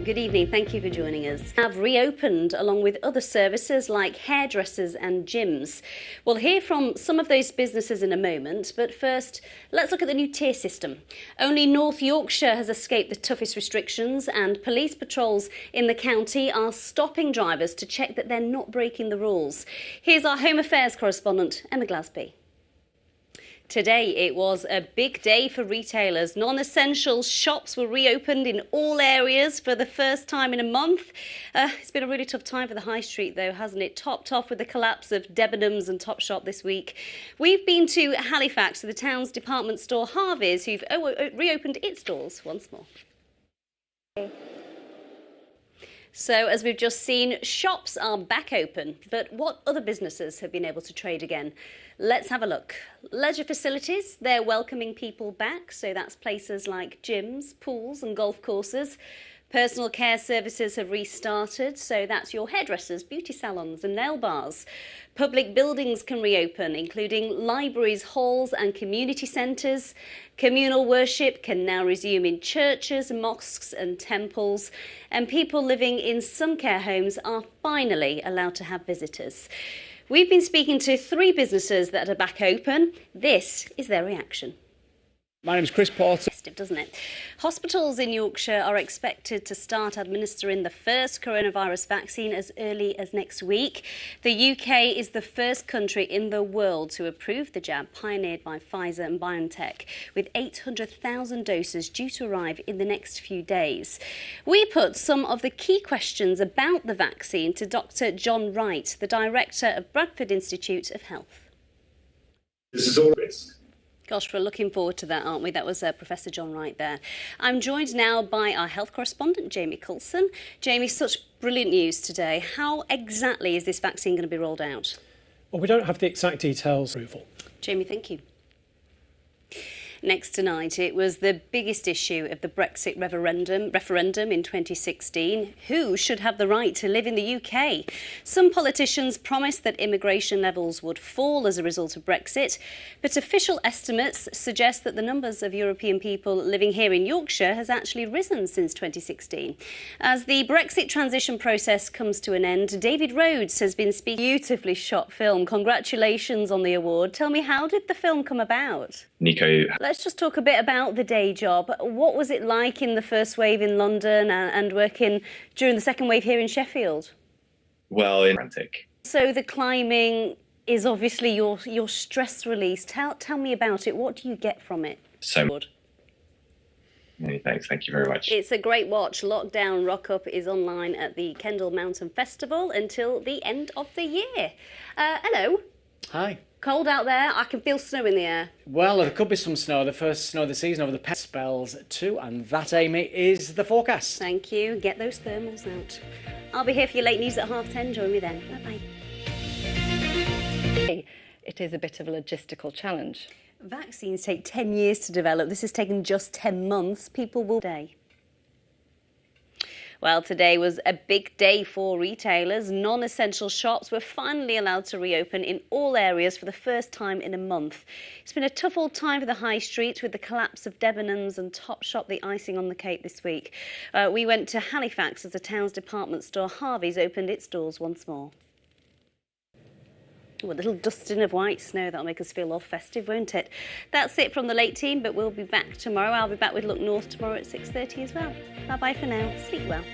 Good evening, thank you for joining us. Have reopened along with other services like hairdressers and gyms. We'll hear from some of those businesses in a moment, but first, let's look at the new tier system. Only North Yorkshire has escaped the toughest restrictions, and police patrols in the county are stopping drivers to check that they're not breaking the rules. Here's our Home Affairs correspondent, Emma Glasby. Today it was a big day for retailers. Non-essential shops were reopened in all areas for the first time in a month. It's been a really tough time for the high street though, hasn't it? Topped off with the collapse of Debenhams and Topshop this week. We've been to Halifax to the town's department store Harvey's, who've reopened its doors once more. So, as we've just seen, shops are back open, but what other businesses have been able to trade again? Let's have a look. Leisure facilities, they're welcoming people back, so that's places like gyms, pools and golf courses. Personal care services have restarted, so that's your hairdressers, beauty salons and nail bars. Public buildings can reopen, including libraries, halls and community centres. Communal worship can now resume in churches, mosques and temples. And people living in some care homes are finally allowed to have visitors. We've been speaking to 3 businesses that are back open. This is their reaction. My name's Chris Porter. Doesn't it? Hospitals in Yorkshire are expected to start administering the first coronavirus vaccine as early as next week. The UK is the first country in the world to approve the jab pioneered by Pfizer and BioNTech, with 800,000 doses due to arrive in the next few days. We put some of the key questions about the vaccine to Dr. John Wright, the director of Bradford Institute of Health. This is all risk. Gosh, we're looking forward to that, aren't we? That was Professor John Wright there. I'm joined now by our health correspondent, Jamie Coulson. Jamie, such brilliant news today. How exactly is this vaccine going to be rolled out? Well, we don't have the exact details. Jamie, thank you. Next tonight, it was the biggest issue of the Brexit referendum in 2016. Who should have the right to live in the UK? Some politicians promised that immigration levels would fall as a result of Brexit, but official estimates suggest that the numbers of European people living here in Yorkshire has actually risen since 2016. As the Brexit transition process comes to an end, David Rhodes has been speaking. Beautifully shot film. Congratulations on the award. Tell me, how did the film come about? Nico. Let's just talk a bit about the day job. What was it like in the first wave in London and working during the second wave here in Sheffield? Well, in Atlantic. So the climbing is obviously your stress release. Tell me about it. What do you get from it? So many thanks. Thank you very much. It's a great watch. Lockdown Rock Up is online at the Kendal Mountain Festival until the end of the year. Hello. Hi. Cold out there. I can feel snow in the air. Well, there could be some snow. The first snow of the season over the past spells too, and that, Amy, is the forecast. Thank you. Get those thermals out. I'll be here for your late news at 10:30. Join me then. Bye-bye. It is a bit of a logistical challenge. Vaccines take 10 years to develop. This has taken just 10 months. People will die. Well, today was a big day for retailers. Non-essential shops were finally allowed to reopen in all areas for the first time in a month. It's been a tough old time for the high street, with the collapse of Debenhams and Topshop the icing on the cake this week. We went to Halifax as the town's department store Harvey's opened its doors once more. Oh, a little dusting of white snow, that'll make us feel all festive, won't it? That's it from the late team, but we'll be back tomorrow. I'll be back with Look North tomorrow at 6:30 as well. Bye-bye for now. Sleep well.